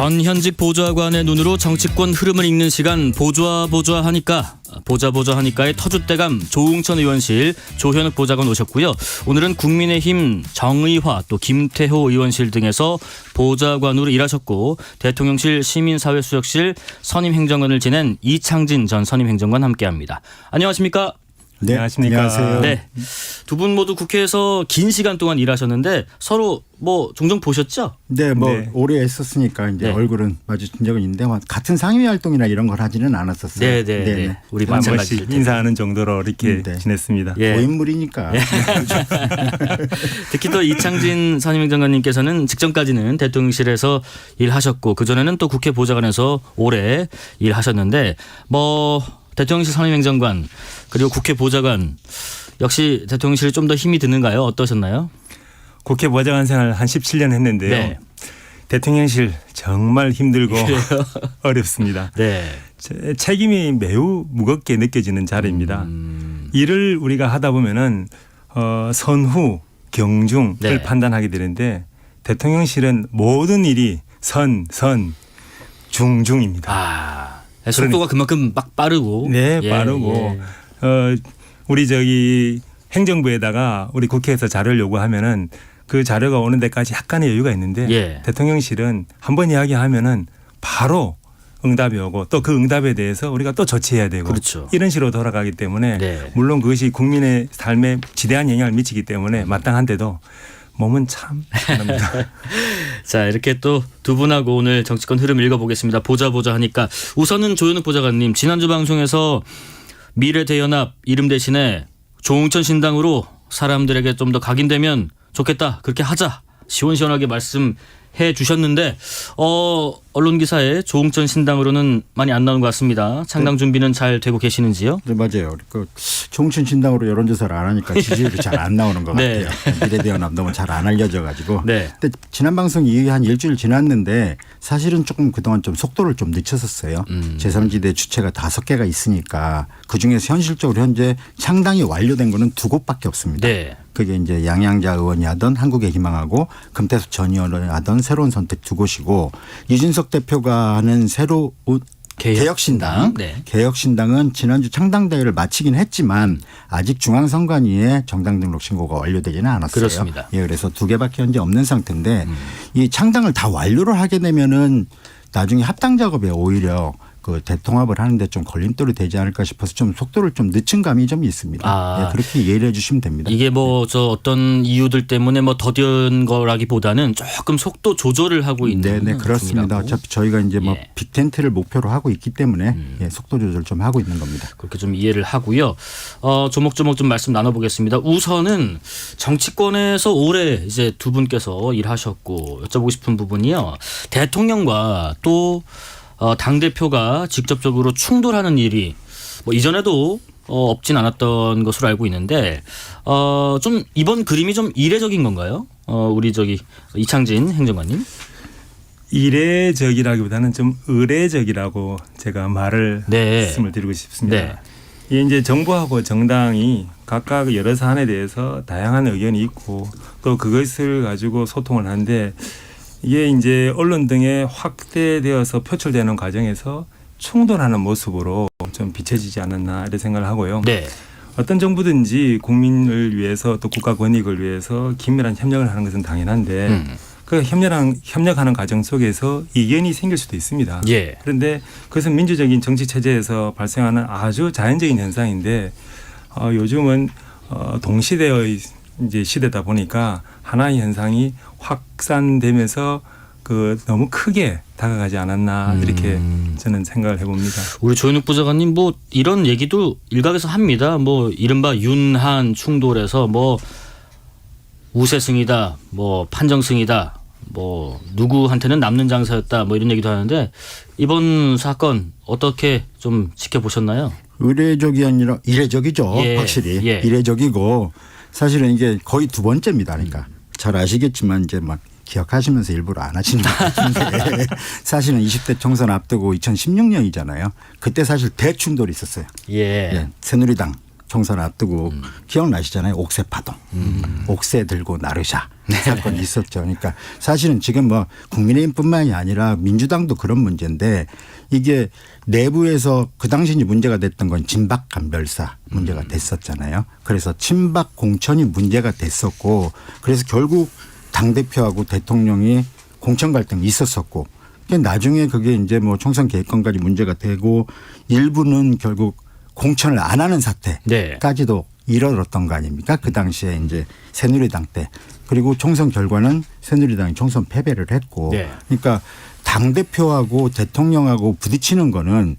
전현직 보좌관의 눈으로 정치권 흐름을 읽는 시간 보좌 하니까 보좌하니까의 터줏대감 조응천 의원실 조현욱 보좌관 오셨고요. 오늘은 국민의힘 정의화 또 김태호 의원실 등에서 보좌관으로 일하셨고 대통령실 시민사회수석실 선임행정관을 지낸 이창진 전 선임행정관 함께합니다. 안녕하십니까? 네, 안녕하세요. 네, 두 분 모두 국회에서 긴 시간 동안 일하셨는데 서로 뭐 종종 보셨죠? 네, 오래 했었으니까 이제 얼굴은 마주친 적은 있는데 같은 상임위 활동이나 이런 걸 하지는 않았었어요. 네. 우리 한 번씩 인사하는 정도로 이렇게 지냈습니다. 예. 고인물이니까. 특히 또 이창진 선임행정관님께서는 직전까지는 대통령실에서 일하셨고 그전에는 또 국회 보좌관에서 오래 일하셨는데 대통령실 선임행정관 그리고 국회 보좌관 역시 대통령실이 좀 더 힘이 드는가요? 어떠셨나요? 국회 보좌관 생활 한 17년 했는데요. 네. 대통령실 정말 힘들고 어렵습니다. 네. 책임이 매우 무겁게 느껴지는 자리입니다. 일을 우리가 하다 보면은 선후, 경중을 판단하게 되는데 대통령실은 모든 일이 중입니다. 속도가 그만큼 막 빠르고. 네, 빠르고. 우리 행정부에다가 우리 국회에서 자료를 요구하면은 그 자료가 오는 데까지 약간의 여유가 있는데 대통령실은 한번 이야기하면은 바로 응답이 오고 또 그 응답에 대해서 우리가 또 조치해야 되고 그렇죠. 이런 식으로 돌아가기 때문에 물론 그것이 국민의 삶에 지대한 영향을 미치기 때문에 마땅한데도 몸은 참 편합니다. 자, 이렇게 또 두 분하고 오늘 정치권 흐름 읽어보겠습니다. 보자 하니까 우선은 조현욱 보좌관님 지난주 방송에서 미래대연합 이름 대신에 조응천 신당으로 사람들에게 좀 더 각인되면 좋겠다. 그렇게 하자. 시원시원하게 말씀해 주셨는데 언론 기사에 조응천 신당으로는 많이 안 나온 것 같습니다. 창당 준비는 잘 되고 계시는지요? 네, 맞아요. 조응천 신당으로 여론조사를 안 하니까 지지율이 잘 안 나오는 것 같아요. 미래대연합 너무 잘 안 알려져 가지고. 근데 지난 방송 이후에 한 일주일 지났는데 사실은 조금 그동안 좀 속도를 좀 늦췄었어요. 제3지대 주체가 5개가 있으니까 그중에서 현실적으로 현재 창당이 완료된 거는 2곳밖에 없습니다. 그게 이제 양양자 의원이 하던 한국의 희망하고 금태섭 전 의원이 하던 새로운 선택 2곳이고 이준석 대표가 하는 새로운 개혁신당. 개혁신당은 지난주 창당대회를 마치긴 했지만 아직 중앙선관위에 정당 등록 신고가 완료되지는 않았어요. 그렇습니다. 그래서 2개밖에 현재 없는 상태인데 이 창당을 다 완료를 하게 되면은 나중에 합당 작업에 오히려 그 대통합을 하는데 좀 걸림돌이 되지 않을까 싶어서 좀 속도를 좀 늦춘 감이 좀 있습니다. 그렇게 이해를 해 주시면 됩니다. 이게 어떤 이유들 때문에 더딘 거라기보다는 조금 속도 조절을 하고 있는. 네, 그렇습니다. 어차피 저희가 이제 빅텐트를 목표로 하고 있기 때문에 속도 조절 좀 하고 있는 겁니다. 그렇게 좀 이해를 하고요. 조목조목 좀 말씀 나눠보겠습니다. 우선은 정치권에서 오래 이제 두 분께서 일하셨고 여쭤보고 싶은 부분이요. 대통령과 또 당대표가 직접적으로 충돌하는 일이 이전에도 없진 않았던 것으로 알고 있는데 좀 이번 그림이 좀 이례적인 건가요? 우리 이창진 행정관님. 이례적이라기보다는 좀 의례적이라고 제가 말씀을 드리고 싶습니다. 이게 이제 정부하고 정당이 각각 여러 사안에 대해서 다양한 의견이 있고 또 그것을 가지고 소통을 하는데 이게 이제 언론 등에 확대되어서 표출되는 과정에서 충돌하는 모습으로 좀 비춰지지 않았나 이런 생각을 하고요. 어떤 정부든지 국민을 위해서 또 국가 권익을 위해서 긴밀한 협력을 하는 것은 당연한데 그 협력하는 과정 속에서 이견이 생길 수도 있습니다. 그런데 그것은 민주적인 정치 체제에서 발생하는 아주 자연적인 현상인데 요즘은 동시대의 이제 시대다 보니까 하나의 현상이 확산되면서 너무 크게 다가가지 않았나 이렇게 저는 생각을 해봅니다. 우리 조현욱 부장관님 이런 얘기도 일각에서 합니다. 이른바 윤한 충돌에서 우세승이다, 판정승이다, 누구한테는 남는 장사였다, 이런 얘기도 하는데 이번 사건 어떻게 좀 지켜보셨나요? 의례적이 아니라 이례적이죠. 확실히 이례적이고 사실은 이게 거의 2번째입니다. 그러니까 잘 아시겠지만 이제 기억하시면서 일부러 안 하시는 것 같은데 사실은 20대 총선 앞두고 2016년이잖아요. 그때 사실 대충돌이 있었어요. 새누리당 총선 앞두고 기억나시잖아요. 옥새 파동. 옥새 들고 나르샤 사건이 있었죠. 그러니까 사실은 지금 뭐 국민의힘뿐만이 아니라 민주당도 그런 문제인데 이게 내부에서 그 당시 이제 문제가 됐던 건 진박 간별사 문제가 됐었잖아요. 그래서 친박 공천이 문제가 됐었고 그래서 결국 당대표하고 대통령이 공천 갈등이 있었었고 나중에 그게 이제 뭐 총선 개입권까지 문제가 되고 일부는 결국 공천을 안 하는 사태까지도 이뤄졌던 거 아닙니까? 그 당시에 이제 새누리당 때. 그리고 총선 결과는 새누리당이 총선 패배를 했고. 네. 그러니까 당대표하고 대통령하고 부딪히는 거는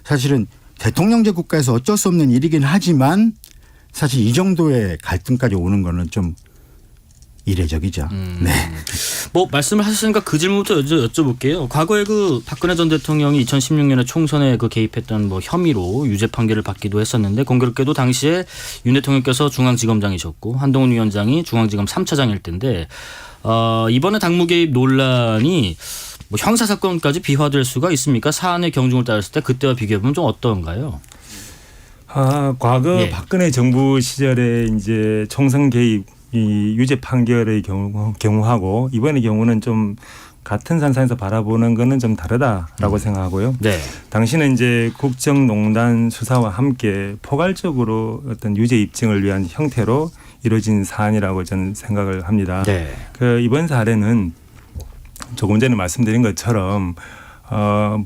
사실은 대통령제 국가에서 어쩔 수 없는 일이긴 하지만 사실 이 정도의 갈등까지 오는 거는 좀 이례적이죠. 네. 뭐 말씀을 하셨으니까 그 질문부터 여쭤볼게요. 과거에 그 박근혜 전 대통령이 2016년에 총선에 그 개입했던 뭐 혐의로 유죄 판결을 받기도 했었는데 공교롭게도 당시에 윤 대통령께서 중앙지검장이셨고 한동훈 위원장이 중앙지검 3차장일 때인데 이번에 당무 개입 논란이 뭐 형사 사건까지 비화될 수가 있습니까? 사안의 경중을 따졌을 때 그때와 비교해 보면 좀 어떤가요? 과거 박근혜 정부 시절에 이제 총선 개입 이 유죄 판결의 경우하고 이번의 경우는 좀 같은 산상에서 바라보는 거는 좀 다르다라고 생각하고요. 네. 당시는 이제 국정농단 수사와 함께 포괄적으로 어떤 유죄 입증을 위한 형태로 이루어진 사안이라고 저는 생각을 합니다. 네. 그 이번 사례는 조금 전에 말씀드린 것처럼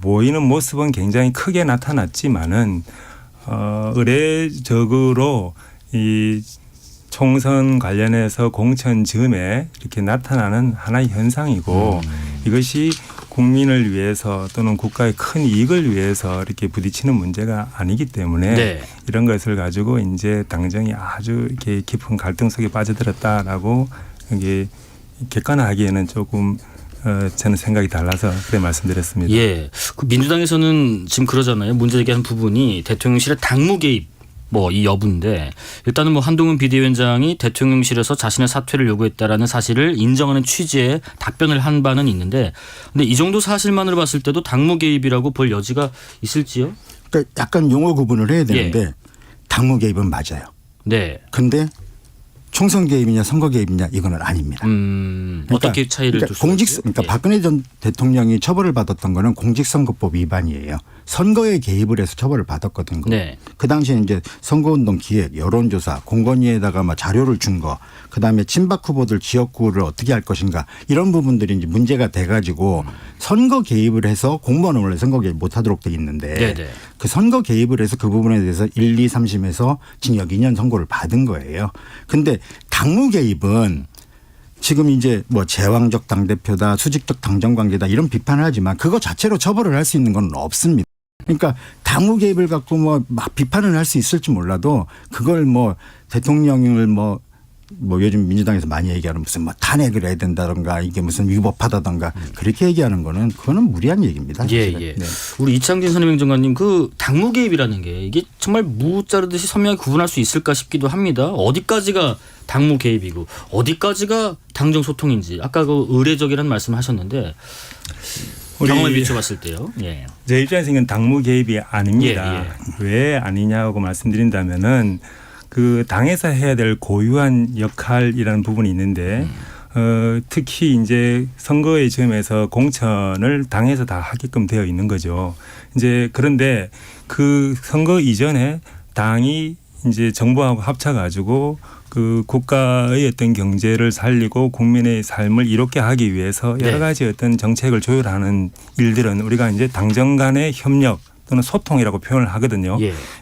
모이는 모습은 굉장히 크게 나타났지만은 의례적으로 이 총선 관련해서 공천 즈음에 이렇게 나타나는 하나의 현상이고 이것이 국민을 위해서 또는 국가의 큰 이익을 위해서 이렇게 부딪히는 문제가 아니기 때문에 이런 것을 가지고 이제 당정이 아주 이렇게 깊은 갈등 속에 빠져들었다라고 이게 객관화하기에는 조금 저는 생각이 달라서 그래 말씀드렸습니다. 예, 그 민주당에서는 지금 그러잖아요. 문제 제기하는 부분이 대통령실의 당무 개입. 뭐 이 여부인데 일단은 뭐 한동훈 비대위원장이 대통령실에서 자신의 사퇴를 요구했다라는 사실을 인정하는 취지의 답변을 한 바는 있는데 근데 이 정도 사실만으로 봤을 때도 당무 개입이라고 볼 여지가 있을지요? 그러니까 약간 용어 구분을 해야 되는데 당무 개입은 맞아요. 네. 근데 총선 개입이냐 선거 개입이냐 이거는 아닙니다. 그러니까, 어떻게 차이를 둘 수 있어요? 그러니까 박근혜 전 대통령이 처벌을 받았던 거는 공직선거법 위반이에요. 선거에 개입을 해서 처벌을 받았거든요. 네. 그 당시에 이제 선거운동 기획, 여론조사, 공건위에다가 막 자료를 준 거, 그 다음에 친박 후보들 지역구를 어떻게 할 것인가 이런 부분들이 이제 문제가 돼가지고 선거 개입을 해서 공무원은 원래 선거 개입 못하도록 돼 있는데 네네. 그 선거 개입을 해서 그 부분에 대해서 1, 2, 3심에서 징역 2년 선고를 받은 거예요. 근데 당무 개입은 지금 이제 뭐 제왕적 당대표다 수직적 당정관계다 이런 비판을 하지만 그거 자체로 처벌을 할 수 있는 건 없습니다. 그러니까 당무 개입을 갖고 뭐 막 비판을 할 수 있을지 몰라도 그걸 뭐 대통령을 뭐 요즘 민주당에서 많이 얘기하는 무슨 뭐 탄핵을 해야 된다던가 이게 무슨 위법하다던가 그렇게 얘기하는 거는 그거는 무리한 얘기입니다. 예. 네. 우리 이창진 선임행정관님 그 당무 개입이라는 게 이게 정말 무 자르듯이 선명하게 구분할 수 있을까 싶기도 합니다. 어디까지가 당무 개입이고 어디까지가 당정 소통인지 아까 그 의례적이라는 말씀을 하셨는데 경험에 비춰봤을 때요. 예. 제 입장에서는 당무 개입이 아닙니다. 왜 아니냐고 말씀드린다면은 그 당에서 해야 될 고유한 역할이라는 부분이 있는데 특히 이제 선거의 점에서 공천을 당에서 다 하게끔 되어 있는 거죠. 이제 그런데 그 선거 이전에 당이 이제 정부하고 합쳐가지고 그 국가의 어떤 경제를 살리고 국민의 삶을 이롭게 하기 위해서 여러 가지 어떤 정책을 조율하는 일들은 우리가 이제 당정 간의 협력 또는 소통이라고 표현을 하거든요.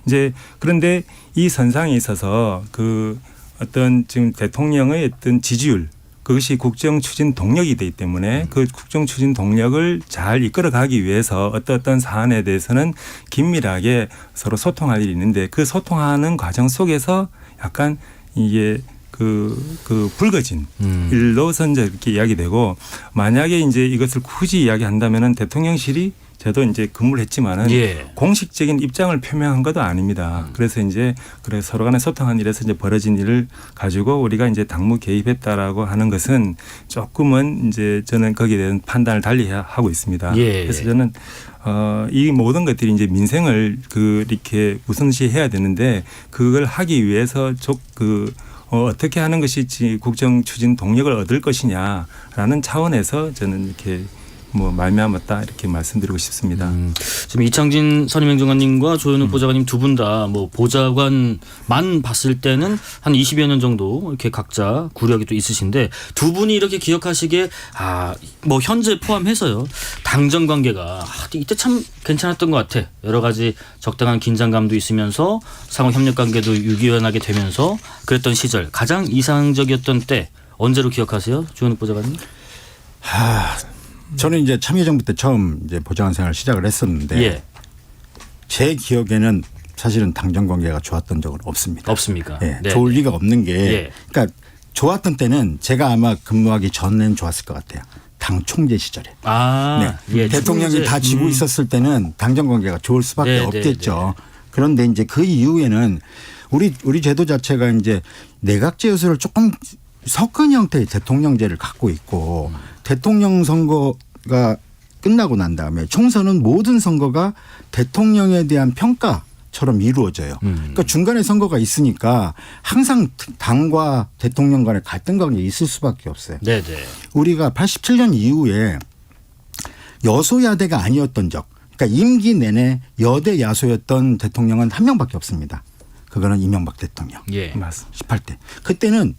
이제 그런데 이 선상에 있어서 그 어떤 지금 대통령의 어떤 지지율 그것이 국정 추진 동력이 되기 때문에 그 국정 추진 동력을 잘 이끌어가기 위해서 어떤 사안에 대해서는 긴밀하게 서로 소통할 일이 있는데 그 소통하는 과정 속에서 약간 이게 그 불거진 일로선 이렇게 이야기되고 만약에 이제 이것을 굳이 이야기한다면은 대통령실이 저도 이제 근무를 했지만은 공식적인 입장을 표명한 것도 아닙니다. 그래서 이제 서로 간에 소통한 일에서 이제 벌어진 일을 가지고 우리가 이제 당무 개입했다라고 하는 것은 조금은 이제 저는 거기에 대한 판단을 달리 하고 있습니다. 그래서 저는 이 모든 것들이 이제 민생을 이렇게 우선시해야 되는데 그걸 하기 위해서 어떻게 하는 것이 국정 추진 동력을 얻을 것이냐라는 차원에서 저는 이렇게 말미암았다 이렇게 말씀드리고 싶습니다. 지금 이창진 선임행정관님과 조현욱 보좌관님 두 분 다 보좌관만 봤을 때는 한 20여 년 정도 이렇게 각자 구력이 또 있으신데 두 분이 이렇게 기억하시기에 현재 포함해서요 당정 관계가 이때 참 괜찮았던 것 같아. 여러 가지 적당한 긴장감도 있으면서 상호 협력 관계도 유기연하게 되면서 그랬던 시절 가장 이상적이었던 때 언제로 기억하세요, 조현욱 보좌관님? 저는 이제 참여정부 때 처음 이제 보좌관 생활을 시작을 했었는데 제 기억에는 사실은 당정 관계가 좋았던 적은 없습니다. 없습니까? 네. 좋을 리가 없는 게 그러니까 좋았던 때는 제가 아마 근무하기 전엔 좋았을 것 같아요. 당 총재 시절에. 대통령이 총재. 다 쥐고 있었을 때는 당정 관계가 좋을 수밖에 없겠죠. 그런데 이제 그 이후에는 우리 제도 자체가 이제 내각제 요소를 조금 섞은 형태의 대통령제를 갖고 있고 대통령 선거가 끝나고 난 다음에 총선은 모든 선거가 대통령에 대한 평가처럼 이루어져요. 그러니까 중간에 선거가 있으니까 항상 당과 대통령 간의 갈등 관계가 있을 수밖에 없어요. 네네. 우리가 87년 이후에 여소야대가 아니었던 적, 그러니까 임기 내내 여대 야소였던 대통령은 한 명밖에 없습니다. 그거는 이명박 대통령. 맞습니다. 18대. 그때는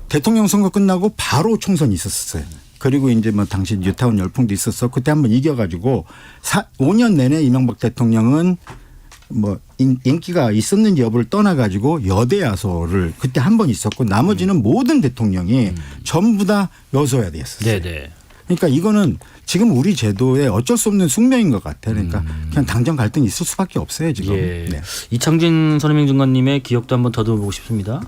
대통령 선거 끝나고 바로 총선이 있었어요. 그리고 이제 당시 뉴타운 열풍도 있었어. 그때 한번 이겨가지고 5년 내내 이명박 대통령은 인기가 있었는지 여부를 떠나가지고 여대 야소를 그때 한 번 있었고 나머지는 모든 대통령이 전부 다 여소야대였어요. 네네. 그러니까 이거는 지금 우리 제도의 어쩔 수 없는 숙명인 것 같아요. 그러니까 그냥 당정 갈등이 있을 수밖에 없어요 지금. 이창진 선임행정관님의 기억도 한번 더듬어보고 싶습니다.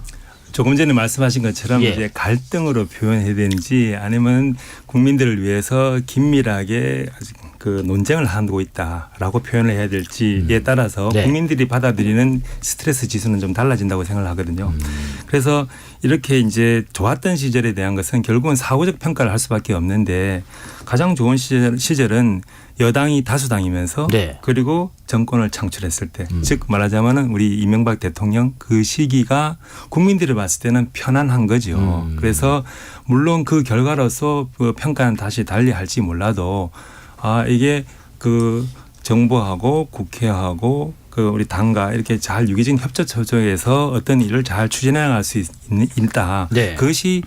조금 전에 말씀하신 것처럼 이제 갈등으로 표현해야 되는지 아니면 국민들을 위해서 긴밀하게 논쟁을 하고 있다라고 표현을 해야 될지에 따라서 국민들이 받아들이는 스트레스 지수는 좀 달라진다고 생각을 하거든요. 그래서 이렇게 이제 좋았던 시절에 대한 것은 결국은 사후적 평가를 할 수밖에 없는데 가장 좋은 시절은 여당이 다수당이면서 그리고 정권을 창출했을 때 즉 말하자면 우리 이명박 대통령 그 시기가 국민들이 봤을 때는 편안한 거죠. 그래서 물론 그 결과로서 평가는 다시 달리할지 몰라도 이게 정부하고 국회하고 우리 당과 이렇게 잘 유기적인 협조 조정에서 어떤 일을 잘 추진해 나갈 수 있다. 그것이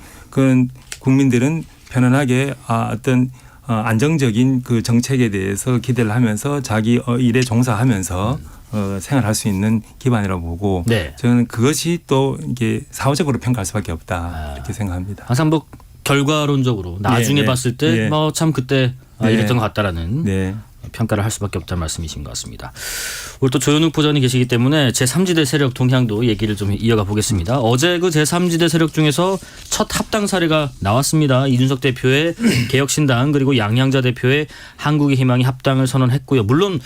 국민들은 편안하게 어떤 안정적인 그 정책에 대해서 기대를 하면서 자기 일에 종사하면서 생활할 수 있는 기반이라고 보고 저는 그것이 또 이게 사후적으로 평가할 수밖에 없다 이렇게 생각합니다. 항상 결과론적으로 나중에 봤을 때 참 그때 이랬던 것 같다라는 평가를 할 수밖에 없다는 말씀이신 것 같습니다. 오늘 또 조현욱 보좌관이 계시기 때문에 제3지대 세력 동향도 얘기를 좀 이어가 보겠습니다. 어제 그 제3지대 세력 중에서 첫 합당 사례가 나왔습니다. 이준석 대표의 개혁신당 그리고 양양자 대표의 한국의 희망이 합당을 선언했고요. 물론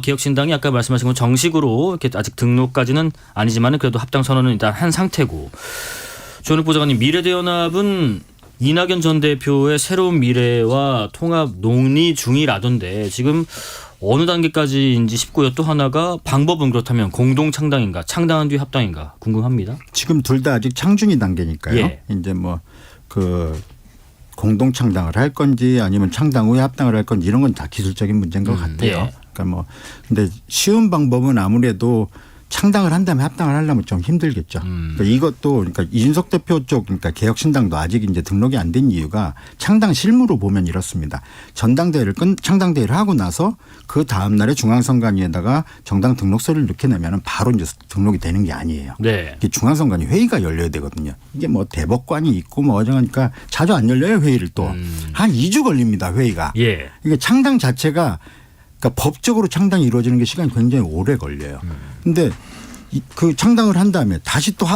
개혁신당이 아까 말씀하신 건 정식으로 이렇게 아직 등록까지는 아니지만 그래도 합당 선언은 일단 한 상태고 조현욱 보좌관님 미래대연합은 이낙연 전 대표의 새로운 미래와 통합 논의 중이라던데 지금 어느 단계까지인지 싶고요. 또 하나가 방법은 그렇다면 공동 창당인가 창당한 뒤 합당인가 궁금합니다. 지금 둘 다 아직 창중이 단계니까요. 이제 공동 창당을 할 건지 아니면 창당 후에 합당을 할 건지 이런 건 다 기술적인 문제인 것 같아요. 그러니까 근데 쉬운 방법은 아무래도 창당을 한 다음에 합당을 하려면 좀 힘들겠죠. 그러니까 이것도 이준석 대표 쪽 개혁신당도 아직 이제 등록이 안 된 이유가 창당 실무로 보면 이렇습니다. 창당대회를 하고 나서 그 다음 날에 중앙선관위에다가 정당 등록서를 넣게 내면은 바로 이제 등록이 되는 게 아니에요. 이게 중앙선관위 회의가 열려야 되거든요. 이게 대법관이 있고 어쩌니까 자주 안 열려요 회의를 또 한 2주 걸립니다 회의가. 이게 창당 자체가 그러니까 법적으로 창당이 이루어지는 게 시간이 굉장히 오래 걸려요. 그런데 그 창당을 한 다음에 다시 또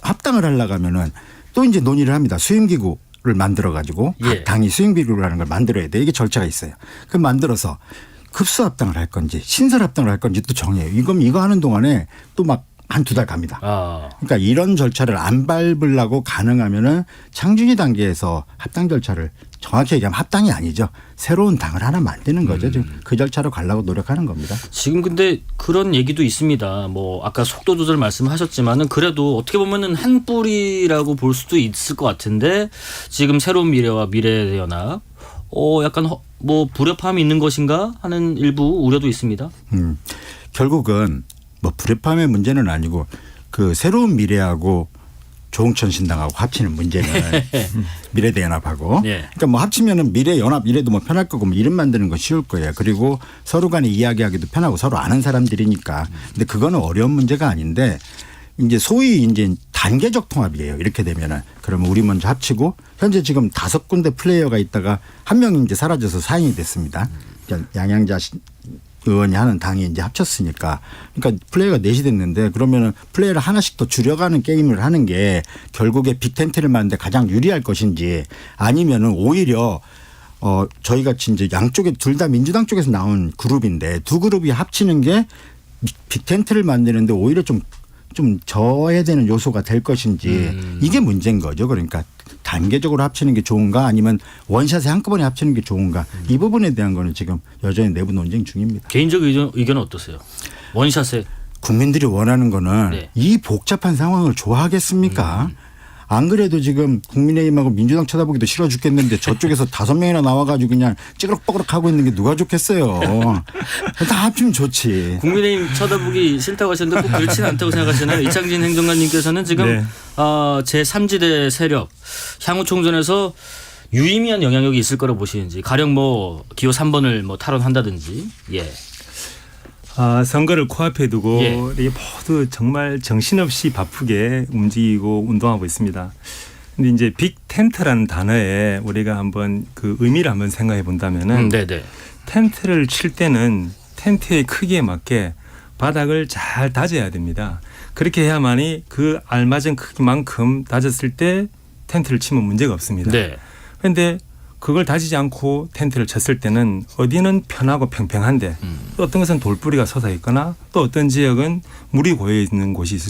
합당을 하려고 하면은 또 이제 논의를 합니다. 수임기구를 만들어 가지고 각 당이 수임기구라는 걸 만들어야 돼. 이게 절차가 있어요. 그 만들어서 급수합당을 할 건지 신설합당을 할 건지 또 정해요. 이거 하는 동안에 또 한 2달 갑니다. 그러니까 이런 절차를 안 밟으려고 가능하면은 창준이 단계에서 합당 절차를 정확히 얘기하면 합당이 아니죠. 새로운 당을 하나 만드는 거죠. 지금 그 절차로 가려고 노력하는 겁니다. 지금 근데 그런 얘기도 있습니다. 뭐 아까 속도 조절 말씀하셨지만은 그래도 어떻게 보면은 한 뿌리라고 볼 수도 있을 것 같은데 지금 새로운 미래와 미래연합 약간 뭐 불협화음이 있는 것인가 하는 일부 우려도 있습니다. 결국은 뭐 불협화음의 문제는 아니고 그 새로운 미래하고 조홍천 신당하고 합치는 문제는 미래대연합하고 네. 그러니까 뭐 합치면은 미래연합 이래도 뭐 편할 거고 뭐 이름 만드는 건 쉬울 거예요. 그리고 서로 간에 이야기하기도 편하고 서로 아는 사람들이니까. 근데 그거는 어려운 문제가 아닌데 이제 소위 이제 단계적 통합이에요. 이렇게 되면은 그러면 우리 먼저 합치고 현재 지금 5군데 플레이어가 있다가 한 명이 이제 사라져서 4인이 됐습니다. 양양자 의원이 하는 당이 이제 합쳤으니까. 그러니까 플레이어가 4시 됐는데 그러면은 플레이어를 하나씩 더 줄여가는 게임을 하는 게 결국에 빅텐트를 만드는데 가장 유리할 것인지 아니면은 오히려 저희 같이 이제 양쪽에 둘 다 민주당 쪽에서 나온 그룹인데 두 그룹이 합치는 게 빅텐트를 만드는데 오히려 좀 져야 되는 요소가 될 것인지 이게 문제인 거죠. 그러니까 단계적으로 합치는 게 좋은가 아니면 원샷에 한꺼번에 합치는 게 좋은가 이 부분에 대한 거는 지금 여전히 내부 논쟁 중입니다. 개인적 의견은 어떠세요? 원샷에. 국민들이 원하는 거는 네. 이 복잡한 상황을 좋아하겠습니까? 안 그래도 지금 국민의힘하고 민주당 쳐다보기도 싫어 죽겠는데 저쪽에서 5명이나 나와가지고 그냥 찌그럭빠그럭 하고 있는 게 누가 좋겠어요. 다 합치면 좋지. 국민의힘 쳐다보기 싫다고 하셨는데 꼭 그렇지는 않다고 생각하시나요? 이창진 행정관님께서는 지금 네. 제3지대 세력 향후 총선에서 유의미한 영향력이 있을 거라고 보시는지 가령 뭐 기호 3번을 뭐 탈원한다든지. 예. 선거를 코앞에 두고 예. 모두 정말 정신없이 바쁘게 움직이고 운동하고 있습니다. 근데 이제 빅 텐트라는 단어에 우리가 한번 그 의미를 한번 생각해 본다면은 네네. 텐트를 칠 때는 텐트의 크기에 맞게 바닥을 잘 다져야 됩니다. 그렇게 해야만이 그 알맞은 크기만큼 다졌을 때 텐트를 치면 문제가 없습니다. 네. 그런데 그걸 다지지 않고 텐트를 쳤을 때는 어디는 편하고 평평한데 또 어떤 것은 돌뿌리가 솟아 있거나 또 어떤 지역은 물이 고여 있는 곳이 있을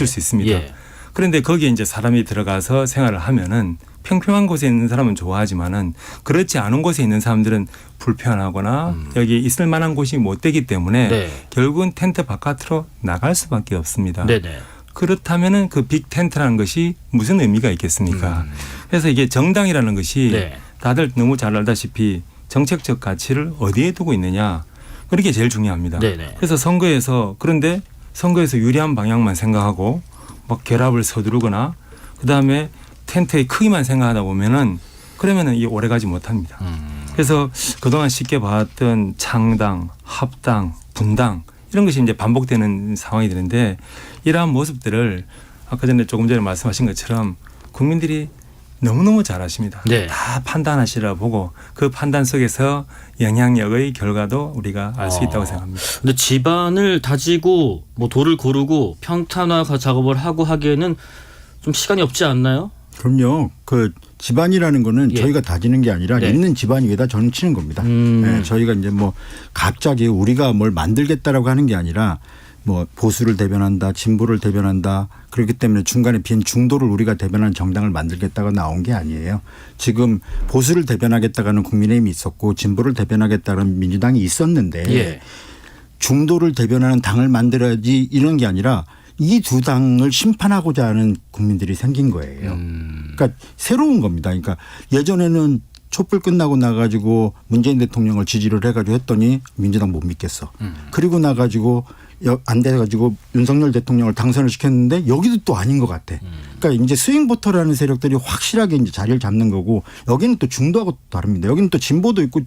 수 있습니다. 예. 그런데 거기에 이제 사람이 들어가서 생활을 하면은 평평한 곳에 있는 사람은 좋아하지만은 그렇지 않은 곳에 있는 사람들은 불편하거나 여기 있을 만한 곳이 못 되기 때문에 네. 결국은 텐트 바깥으로 나갈 수밖에 없습니다. 네네. 그렇다면은 그 빅 텐트라는 것이 무슨 의미가 있겠습니까? 그래서 이게 정당이라는 것이 네. 다들 너무 잘 알다시피 정책적 가치를 어디에 두고 있느냐. 그게 제일 중요합니다. 네네. 그래서 그런데 선거에서 유리한 방향만 생각하고 막 결합을 서두르거나 그다음에 텐트의 크기만 생각하다 보면은 그러면은 이게 오래가지 못합니다. 그래서 그동안 쉽게 봤던 창당, 합당, 분당 이런 것이 이제 반복되는 상황이 되는데 이러한 모습들을 아까 조금 전에 말씀하신 것처럼 국민들이 너무너무 잘 아십니다. 네. 다 판단하시라 보고 그 판단 속에서 영향력의 결과도 우리가 알 수 있다고 생각합니다. 근데 집안을 다지고 뭐 돌을 고르고 평탄화 작업을 하고 하기에는 좀 시간이 없지 않나요? 그럼요. 그 집안이라는 거는 예. 저희가 다지는 게 아니라 네. 있는 집안 위에다 전치는 겁니다. 네, 저희가 이제 뭐 갑자기 우리가 뭘 만들겠다라고 하는 게 아니라 뭐 보수를 대변한다, 진보를 대변한다. 그렇기 때문에 중간에 빈 중도를 우리가 대변하는 정당을 만들겠다고 나온 게 아니에요. 지금 보수를 대변하겠다가는 국민의힘이 있었고 진보를 대변하겠다는 민주당이 있었는데 예. 중도를 대변하는 당을 만들어야지 이런 게 아니라 이 두 당을 심판하고자 하는 국민들이 생긴 거예요. 그러니까 새로운 겁니다. 그러니까 예전에는 촛불 끝나고 나가지고 문재인 대통령을 지지를 해가지고 했더니 민주당 못 믿겠어. 그리고 나가지고 안 돼가지고 윤석열 대통령을 당선을 시켰는데 여기도 또 아닌 것 같아. 그러니까 이제 스윙보터라는 세력들이 확실하게 이제 자리를 잡는 거고 여기는 또 중도하고 다릅니다. 여기는 또 진보도 있고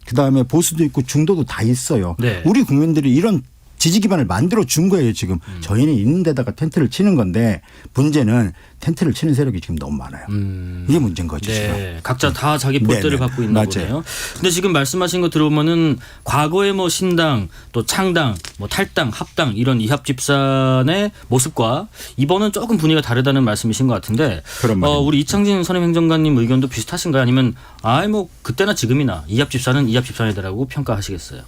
그다음에 보수도 있고 중도도 다 있어요. 네. 우리 국민들이 이런 지지 기반을 만들어 준 거예요. 지금 저희는 있는 데다가 텐트를 치는 건데 문제는 텐트를 치는 세력이 지금 너무 많아요. 이게 문제인 거죠. 네. 지금. 각자 다 자기 볼대를 받고 있나 보네요. 근데 지금 말씀하신 거 들어보면은 과거에 뭐 신당 또 창당 뭐 탈당 합당 이런 이합 집산의 모습과 이번은 조금 분위기가 다르다는 말씀이신 것 같은데 우리 이창진 선임행정관님 의견도 비슷하신가요? 아니면 뭐 그때나 지금이나 이합 집산은 이합 집산이다라고 평가하시겠어요?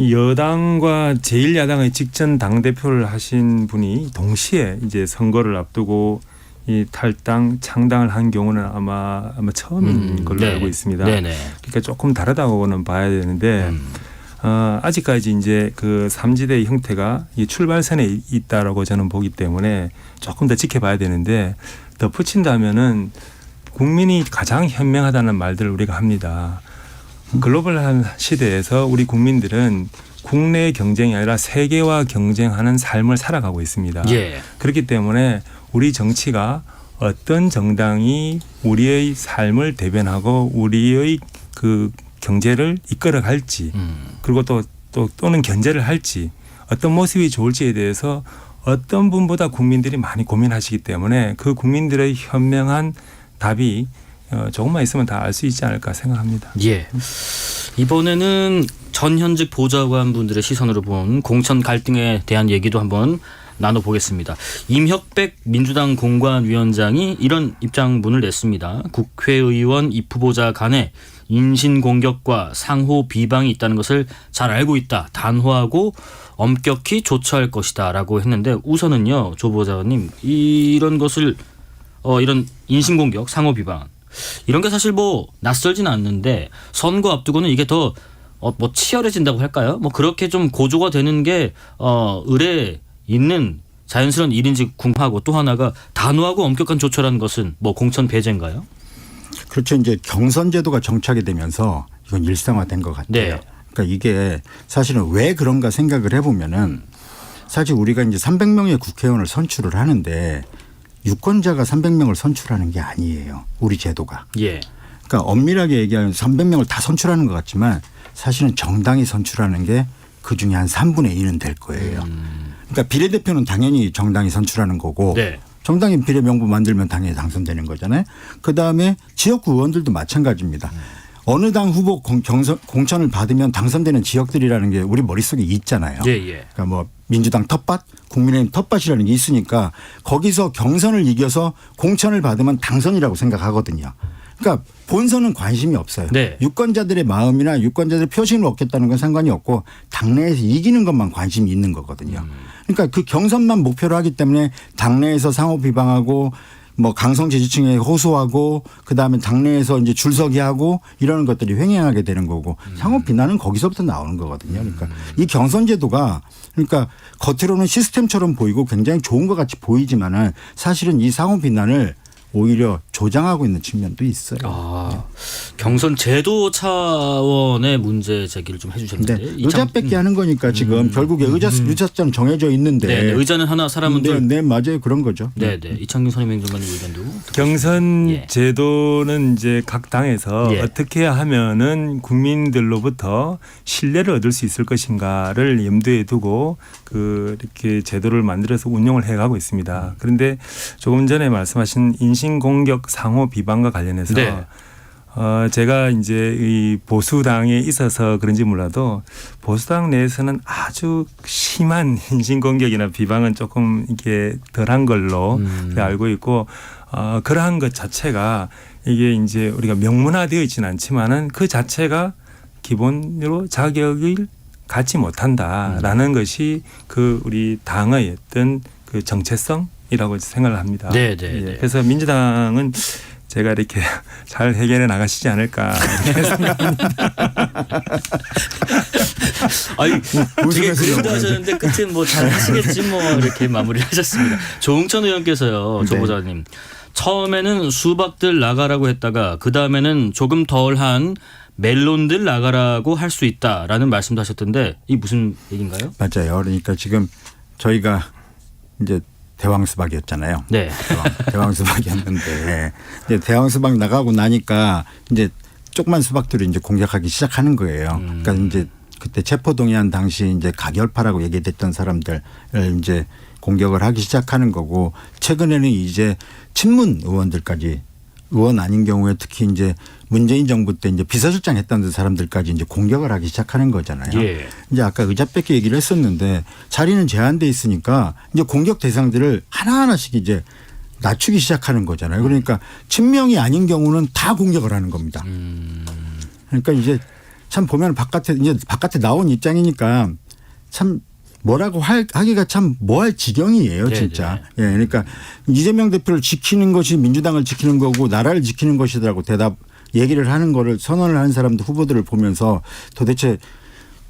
여당과 제1야당의 직전 당대표를 하신 분이 동시에 이제 선거를 앞두고 이 탈당 창당을 한 경우는 아마 처음인 걸로 네. 알고 있습니다. 네네. 그러니까 조금 다르다고는 봐야 되는데 아직까지 이제 그 삼지대의 형태가 이 출발선에 있다라고 저는 보기 때문에 조금 더 지켜봐야 되는데 덧붙인다면은 국민이 가장 현명하다는 말들을 우리가 합니다. 글로벌한 시대에서 우리 국민들은 국내 경쟁이 아니라 세계와 경쟁하는 삶을 살아가고 있습니다. 예. 그렇기 때문에 우리 정치가 어떤 정당이 우리의 삶을 대변하고 우리의 그 경제를 이끌어 갈지 그리고 또는 견제를 할지 어떤 모습이 좋을지에 대해서 어떤 분보다 국민들이 많이 고민하시기 때문에 그 국민들의 현명한 답이 조금만 있으면 다 알 수 있지 않을까 생각합니다. 예. 이번에는 전 현직 보좌관 분들의 시선으로 본 공천 갈등에 대한 얘기도 한번 나눠보겠습니다. 임혁백 민주당 공관위원장이 이런 입장문을 냈습니다. 국회의원 입후보자 간에 인신공격과 상호 비방이 있다는 것을 잘 알고 있다. 단호하고 엄격히 조처할 것이다 라고 했는데 우선은요. 조 보좌관님 이런 것을 이런 인신공격, 상호 비방 이런 게 사실 뭐 낯설지는 않는데 선거 앞두고는 이게 더 뭐 치열해진다고 할까요? 뭐 그렇게 좀 고조가 되는 게 의뢰 있는 자연스러운 일인지 궁금하고 또 하나가 단호하고 엄격한 조처라는 것은 뭐 공천 배제인가요? 그렇죠. 이제 경선 제도가 정착이 되면서 이건 일상화된 것 같아요. 네. 그러니까 이게 사실은 왜 그런가 생각을 해보면은 사실 우리가 이제 300명의 국회의원을 선출을 하는데 유권자가 300명을 선출하는 게 아니에요. 우리 제도가. 예. 그러니까 엄밀하게 얘기하면 300명을 다 선출하는 것 같지만 사실은 정당이 선출하는 게 그중에 한 3분의 2는 될 거예요. 그러니까 비례대표는 당연히 정당이 선출하는 거고 네. 정당이 비례 명부 만들면 당연히 당선되는 거잖아요. 그다음에 지역구 의원들도 마찬가지입니다. 어느 당 후보 공천을 받으면 당선되는 지역들이라는 게 우리 머릿속에 있잖아요. 예, 예. 그러니까 뭐 민주당 텃밭, 국민의힘 텃밭이라는 게 있으니까 거기서 경선을 이겨서 공천을 받으면 당선이라고 생각하거든요. 그러니까 본선은 관심이 없어요. 네. 유권자들의 마음이나 유권자들의 표심을 얻겠다는 건 상관이 없고 당내에서 이기는 것만 관심이 있는 거거든요. 그러니까 그 경선만 목표로 하기 때문에 당내에서 상호 비방하고 뭐 강성 지지층에 호소하고 그다음에 당내에서 이제 줄서기하고 이러는 것들이 횡행하게 되는 거고 상호 비난은 거기서부터 나오는 거거든요. 그러니까 이 경선 제도가 그러니까 겉으로는 시스템처럼 보이고 굉장히 좋은 것 같이 보이지만은 사실은 이 상호 비난을 오히려 조장하고 있는 측면도 있어요. 경선 제도 차원의 문제 제기를 좀 해주셨는데 네. 의자 뺏기 하는 거니까 지금 결국에 의자는 정해져 있는데 네, 의자는 하나 사람은 둘. 네, 맞아요. 그런 거죠. 네, 네. 이창균 선임행정관님 의견도 경선 제도는 이제 각 당에서 어떻게 하면은 국민들로부터 신뢰를 얻을 수 있을 것인가를 염두에 두고 이렇게 제도를 만들어서 운영을 해가고 있습니다. 그런데 조금 전에 말씀하신 인신공격 상호 비방과 관련해서 제가 이제 이 보수당에 있어서 그런지 몰라도 보수당 내에서는 아주 심한 인신공격이나 비방은 조금 이게 덜한 걸로 알고 있고 그러한 것 자체가 이게 이제 우리가 명문화되어 있지는 않지만은 그 자체가 기본으로 자격을 갖지 못한다라는 것이 우리 당의 어떤 그 정체성이라고 생각을 합니다. 네, 네. 그래서 민주당은 제가 이렇게 잘 해결해 나가시지 않을까 생각합니다. 아니, 되게 그림도 하셨는데 끝은 뭐 잘 하시겠지 뭐 이렇게 마무리를 하셨습니다. 조응천 의원께서요. 조 보좌님. 처음에는 수박들 나가라고 했다가 그다음에는 조금 덜한 멜론들 나가라고 할 수 있다라는 말씀도 하셨던데 이 무슨 얘기인가요? 맞아요. 그러니까 지금 저희가 이제 대왕 수박이었잖아요. 네. 대왕 수박이었는데 이제 대왕 수박 나가고 나니까 이제 조그만 수박들을 이제 공격하기 시작하는 거예요. 그러니까 이제 그때 체포동의안 당시 이제 가결파라고 얘기됐던 사람들을 이제 공격을 하기 시작하는 거고 최근에는 이제 친문 의원들까지 의원 아닌 경우에 특히 이제 문재인 정부 때 이제 비서실장 했던 사람들까지 이제 공격을 하기 시작하는 거잖아요. 예. 이제 아까 의자 뺏기 얘기를 했었는데 자리는 제한돼 있으니까 이제 공격 대상들을 하나하나씩 이제 낮추기 시작하는 거잖아요. 그러니까 친명이 아닌 경우는 다 공격을 하는 겁니다. 그러니까 이제 참 보면 바깥에 나온 입장이니까 참 뭐라고 하기가 참 뭐할 지경이에요, 진짜. 예, 그러니까 이재명 대표를 지키는 것이 민주당을 지키는 거고 나라를 지키는 것이라고 얘기를 하는 거를 선언을 하는 사람들 후보들을 보면서 도대체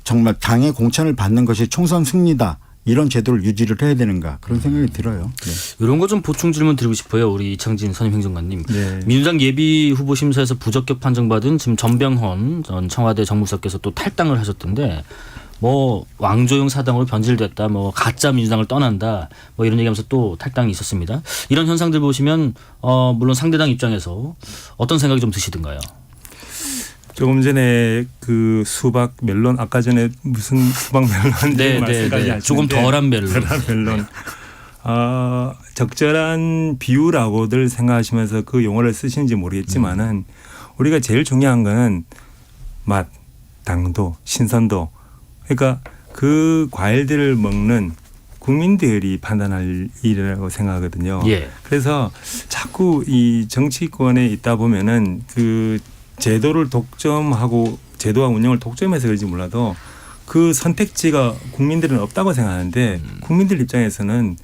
정말 당의 공천을 받는 것이 총선 승리다. 이런 제도를 유지를 해야 되는가 그런 생각이 들어요. 네. 이런 거 좀 보충 질문 드리고 싶어요. 우리 이창진 선임행정관님. 네. 민주당 예비 후보 심사에서 부적격 판정받은 지금 전병헌 전 청와대 정무수석께서 또 탈당을 하셨던데 뭐 왕조용 사당으로 변질됐다. 뭐 가짜 민주당을 떠난다. 뭐 이런 얘기하면서 또 탈당이 있었습니다. 이런 현상들 보시면 물론 상대당 입장에서 어떤 생각이 좀 드시던가요? 조금 전에 그 수박 멜론 아까 전에 무슨 수박 멜론 말씀까지 하시는데 조금 덜한 멜론. 덜한 멜론. 적절한 비유라고들 생각하시면서 그 용어를 쓰시는지 모르겠지만은 우리가 제일 중요한 거는 맛, 당도, 신선도. 그러니까 그 과일들을 먹는 국민들이 판단할 일이라고 생각하거든요. 예. 그래서 자꾸 이 정치권에 있다 보면은 그 제도를 독점하고 제도와 운영을 독점해서 그런지 몰라도 그 선택지가 국민들은 없다고 생각하는데 국민들 입장에서는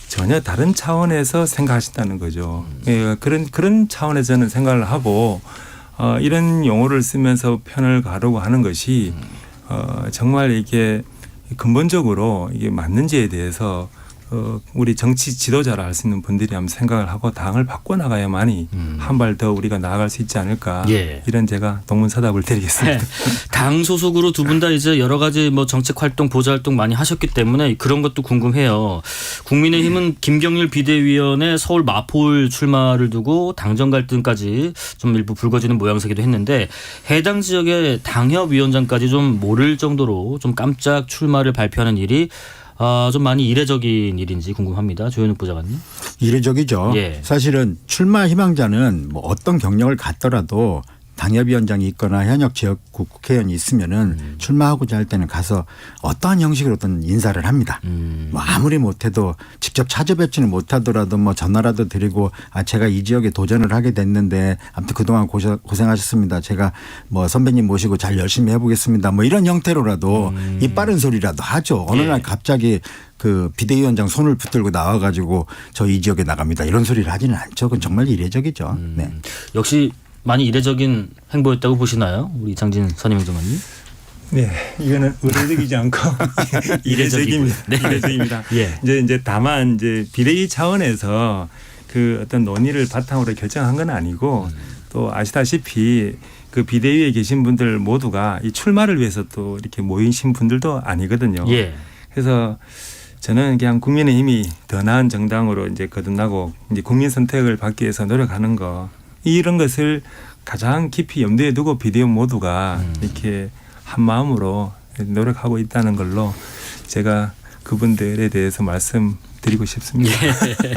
전혀 다른 차원에서 생각하신다는 거죠. 예, 그런 차원에서 저는 생각을 하고 이런 용어를 쓰면서 편을 가르고 하는 것이 정말 이게 근본적으로 이게 맞는지에 대해서 우리 정치 지도자라 할 수 있는 분들이 한번 생각을 하고 당을 바꿔나가야만이 한 발 더 우리가 나아갈 수 있지 않을까. 예. 이런 제가 동문서답을 드리겠습니다. 당 소속으로 두 분 다 이제 여러 가지 뭐 정책 활동, 보좌 활동 많이 하셨기 때문에 그런 것도 궁금해요. 국민의힘은 김경률 비대위원회 서울 마포울 출마를 두고 당정 갈등까지 좀 일부 불거지는 모양새기도 했는데 해당 지역의 당협위원장까지 좀 모를 정도로 좀 깜짝 출마를 발표하는 일이 좀 많이 이례적인 일인지 궁금합니다. 조현욱 부장관님. 이례적이죠. 예. 사실은 출마 희망자는 뭐 어떤 경력을 갖더라도 당협위원장이 있거나 현역 지역구 국회의원이 있으면은 출마하고자 할 때는 가서 어떠한 형식으로든 인사를 합니다. 뭐 아무리 못해도 직접 찾아뵙지는 못하더라도 뭐 전화라도 드리고 제가 이 지역에 도전을 하게 됐는데 아무튼 그동안 고생하셨습니다. 제가 뭐 선배님 모시고 잘 열심히 해보겠습니다. 뭐 이런 형태로라도 입 빠른 소리라도 하죠. 어느 날 갑자기 그 비대위원장 손을 붙들고 나와가지고 저 이 지역에 나갑니다. 이런 소리를 하지는 않죠. 그건 정말 이례적이죠. 네. 역시 많이 이례적인 행보였다고 보시나요? 우리 이창진 선임행정관님. 네. 이거는 의례적이지 않고 이례적입니다. 네. 이례적입니다. 예. 이제 다만 이제 비대위 차원에서 그 어떤 논의를 바탕으로 결정한 건 아니고 또 아시다시피 그 비대위에 계신 분들 모두가 이 출마를 위해서 또 이렇게 모이신 분들도 아니거든요. 예. 그래서 저는 그냥 국민의힘이 더 나은 정당으로 이제 거듭나고 이제 국민 선택을 받기 위해서 노력하는 거 이런 것을 가장 깊이 염두에 두고 비대위원 모두가 이렇게 한 마음으로 노력하고 있다는 걸로 제가 그분들에 대해서 말씀드리고 싶습니다. 예.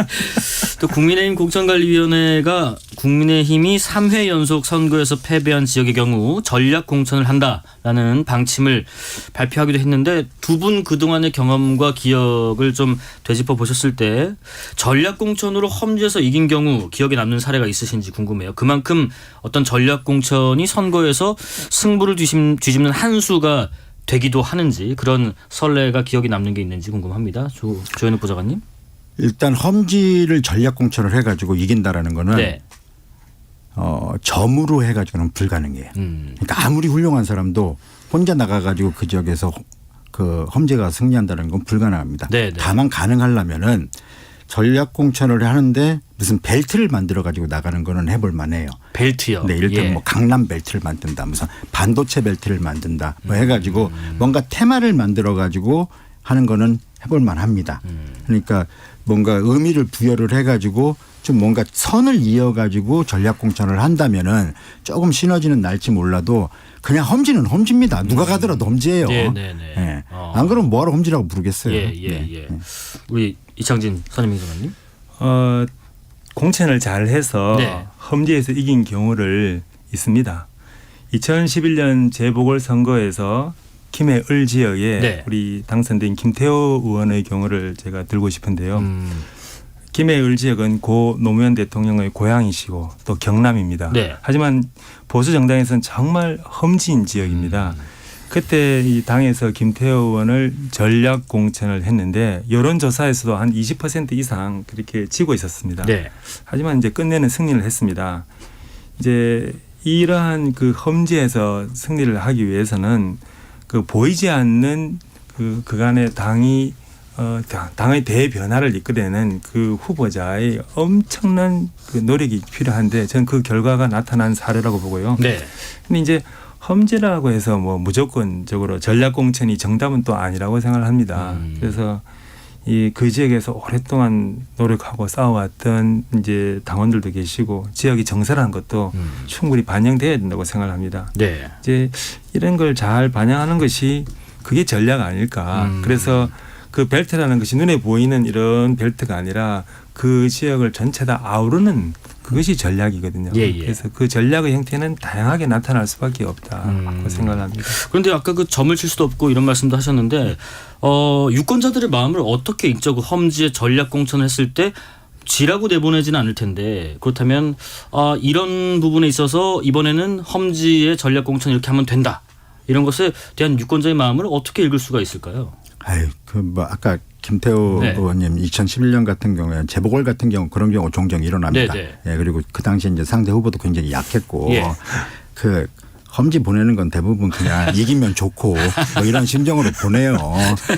또 국민의힘 공천관리위원회가 국민의힘이 3회 연속 선거에서 패배한 지역의 경우 전략 공천을 한다라는 방침을 발표하기도 했는데 두 분 그동안의 경험과 기억을 좀 되짚어 보셨을 때 전략 공천으로 험지에서 이긴 경우 기억에 남는 사례가 있으신지 궁금해요. 그만큼 어떤 전략 공천이 선거에서 승부를 뒤집는 한 수가 되기도 하는지 그런 선례가 기억에 남는 게 있는지 궁금합니다. 조현욱 부장관님. 일단 험지를 전략 공천을 해가지고 이긴다라는 거는 네. 점으로 해가지고는 불가능해요. 그러니까 아무리 훌륭한 사람도 혼자 나가가지고 그 지역에서 그 험지가 승리한다는 건 불가능합니다. 네네. 다만 가능하려면은 전략 공천을 하는데 무슨 벨트를 만들어 가지고 나가는 거는 해볼 만해요. 벨트요? 네, 이를테면 뭐 강남 벨트를 만든다, 무슨 반도체 벨트를 만든다, 뭐 해가지고 뭔가 테마를 만들어 가지고 하는 거는 해볼 만합니다. 그러니까 뭔가 의미를 부여를 해가지고 좀 뭔가 선을 이어가지고 전략 공천을 한다면은 조금 시너지는 날지 몰라도 그냥 험지는 험지입니다. 누가 가더라도 험지예요. 네. 안 그러면 뭐하러 험지라고 부르겠어요. 예. 우리 이창진 선임행정관님. 공천을 잘 해서 네. 험지에서 이긴 경우를 있습니다. 2011년 재보궐선거에서 김해 을 지역에 네. 우리 당선된 김태호 의원의 경우를 제가 들고 싶은데요. 김해 을 지역은 고 노무현 대통령의 고향이시고 또 경남입니다. 네. 하지만 보수 정당에서는 정말 험지인 지역입니다. 그때 이 당에서 김태호 의원을 전략 공천을 했는데 여론조사에서도 한 20% 이상 그렇게 지고 있었습니다. 네. 하지만 이제 끝내는 승리를 했습니다. 이제 이러한 그 험지에서 승리를 하기 위해서는 그 보이지 않는 그간의 당의 대변화를 이끌어내는 그 후보자의 엄청난 그 노력이 필요한데 저는 그 결과가 나타난 사례라고 보고요. 네. 근데 이제 험지라고 해서 뭐 무조건적으로 전략 공천이 정답은 또 아니라고 생각을 합니다. 그래서 그 지역에서 오랫동안 노력하고 싸워왔던 이제 당원들도 계시고 지역이 정서라는 것도 충분히 반영돼야 된다고 생각을 합니다. 네. 이제 이런 걸 잘 반영하는 것이 그게 전략 아닐까. 그래서 그 벨트라는 것이 눈에 보이는 이런 벨트가 아니라 그 지역을 전체 다 아우르는 그것이 전략이거든요. 예, 예. 그래서 그 전략의 형태는 다양하게 나타날 수밖에 없다고 생각을 합니다. 그런데 아까 그 점을 칠 수도 없고 이런 말씀도 하셨는데 유권자들의 마음을 어떻게 읽자고 험지에 전략 공천을 했을 때 지라고 내보내지는 않을 텐데 그렇다면 이런 부분에 있어서 이번에는 험지에 전략 공천 이렇게 하면 된다. 이런 것에 대한 유권자의 마음을 어떻게 읽을 수가 있을까요? 아까 김태호 의원님 2011년 같은 경우에 재보궐 같은 경우 그런 경우 종종 일어납니다. 예, 그리고 그 당시에 이제 상대 후보도 굉장히 약했고 그 험지 보내는 건 대부분 그냥 이기면 좋고 뭐 이런 심정으로 보내요.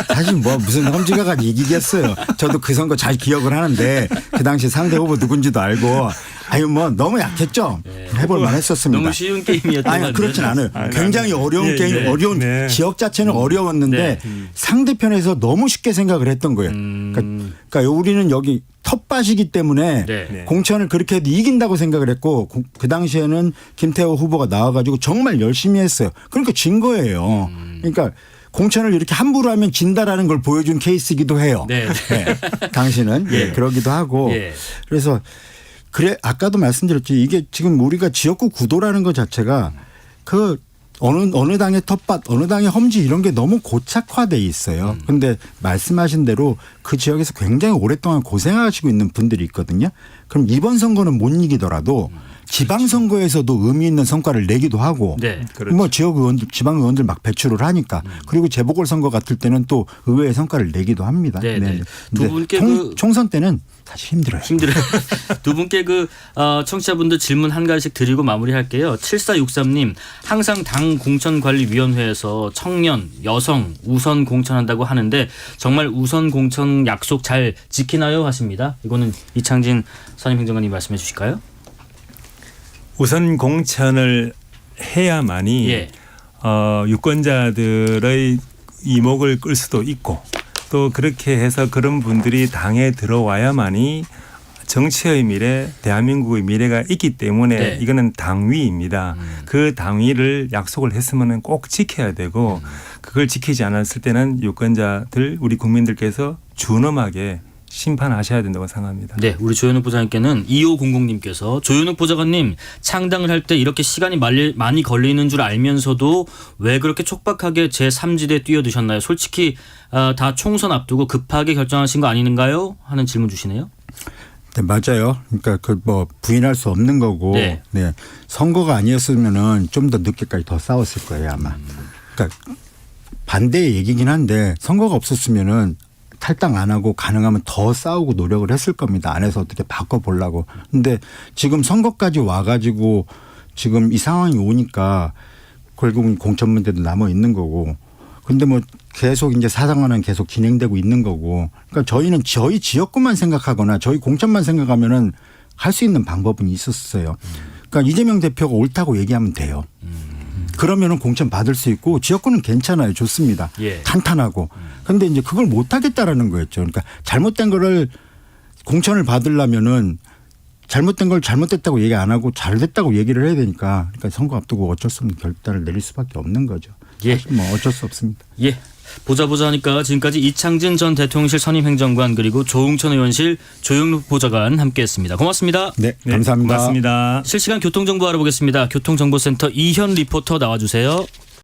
사실 뭐 무슨 험지가 가지고 이기겠어요. 저도 그 선거 잘 기억을 하는데 그 당시 상대 후보 누군지도 알고 뭐 너무 약했죠. 해볼 만했었습니다. 너무 쉬운 게임이었던 아니 그렇진 않아요. 굉장히 어려운 게임, 어려운 지역 자체는 어려웠는데 상대편에서 너무 쉽게 생각을 했던 거예요. 그러니까 우리는 여기 텃밭이기 때문에 공천을 그렇게 해도 이긴다고 생각을 했고 그 당시에는 김태호 후보가 나와가지고 정말 열심히 했어요. 그러니까 진 거예요. 그러니까 공천을 이렇게 함부로 하면 진다라는 걸 보여준 케이스이기도 해요. 당시는 그러기도 하고 그래서 그래 아까도 말씀드렸지 이게 지금 우리가 지역구 구도라는 것 자체가 그 어느 당의 텃밭, 어느 당의 험지 이런 게 너무 고착화돼 있어요. 그런데 말씀하신 대로 그 지역에서 굉장히 오랫동안 고생하시고 있는 분들이 있거든요. 그럼 이번 선거는 못 이기더라도 지방선거에서도 의미 있는 성과를 내기도 하고 뭐 지역 의원들, 지방 의원들 막 배출을 하니까 그리고 재보궐선거 같을 때는 또 의외의 성과를 내기도 합니다. 두 분께 총선 때는 사실 힘들어요. 두 분께 청취자분들 질문 한 가지씩 드리고 마무리할게요. 7463님 항상 당 공천관리위원회에서 청년, 여성 우선 공천한다고 하는데 정말 우선 공천 약속 잘 지키나요? 하십니다. 이거는 이창진 선임행정관님 말씀해 주실까요? 우선 공천을 해야만이 유권자들의 이목을 끌 수도 있고 또 그렇게 해서 그런 분들이 당에 들어와야만이 정치의 미래, 대한민국의 미래가 있기 때문에 이거는 당위입니다. 그 당위를 약속을 했으면 꼭 지켜야 되고 그걸 지키지 않았을 때는 유권자들, 우리 국민들께서 준엄하게 심판하셔야 된다고 생각합니다. 네, 우리 조현욱 보좌관님께는 2500님께서 조현욱 보좌관님 창당을 할 때 이렇게 시간이 많이 걸리는 줄 알면서도 왜 그렇게 촉박하게 제3지대에 뛰어드셨나요? 솔직히 다 총선 앞두고 급하게 결정하신 거 아닌가요? 하는 질문 주시네요. 네, 맞아요. 그러니까 뭐 부인할 수 없는 거고 선거가 아니었으면은 좀 더 늦게까지 더 싸웠을 거예요 아마. 그러니까 반대의 얘기긴 한데 선거가 없었으면은 탈당 안 하고 가능하면 더 싸우고 노력을 했을 겁니다. 안에서 어떻게 바꿔보려고. 근데 지금 선거까지 와가지고 지금 이 상황이 오니까 결국은 공천 문제도 남아 있는 거고. 근데 뭐 계속 이제 사상화는 계속 진행되고 있는 거고. 그러니까 저희는 저희 지역구만 생각하거나 저희 공천만 생각하면은 할 수 있는 방법은 있었어요. 그러니까 이재명 대표가 옳다고 얘기하면 돼요. 그러면은 공천 받을 수 있고 지역구는 괜찮아요. 좋습니다. 탄탄하고. 그런데 이제 그걸 못 하겠다라는 거였죠. 그러니까 잘못된 거를 공천을 받으려면은 잘못된 걸 잘못됐다고 얘기 안 하고 잘됐다고 얘기를 해야 되니까 그러니까 선거 앞두고 어쩔 수 없는 결단을 내릴 수밖에 없는 거죠. 뭐 어쩔 수 없습니다. 보자 하니까 지금까지 이창진 전 대통령실 선임행정관 그리고 조응천 의원실 조영록 보좌관 함께했습니다. 고맙습니다. 네, 감사합니다. 고맙습니다. 실시간 교통정보 알아보겠습니다. 교통정보센터 이현 리포터 나와주세요.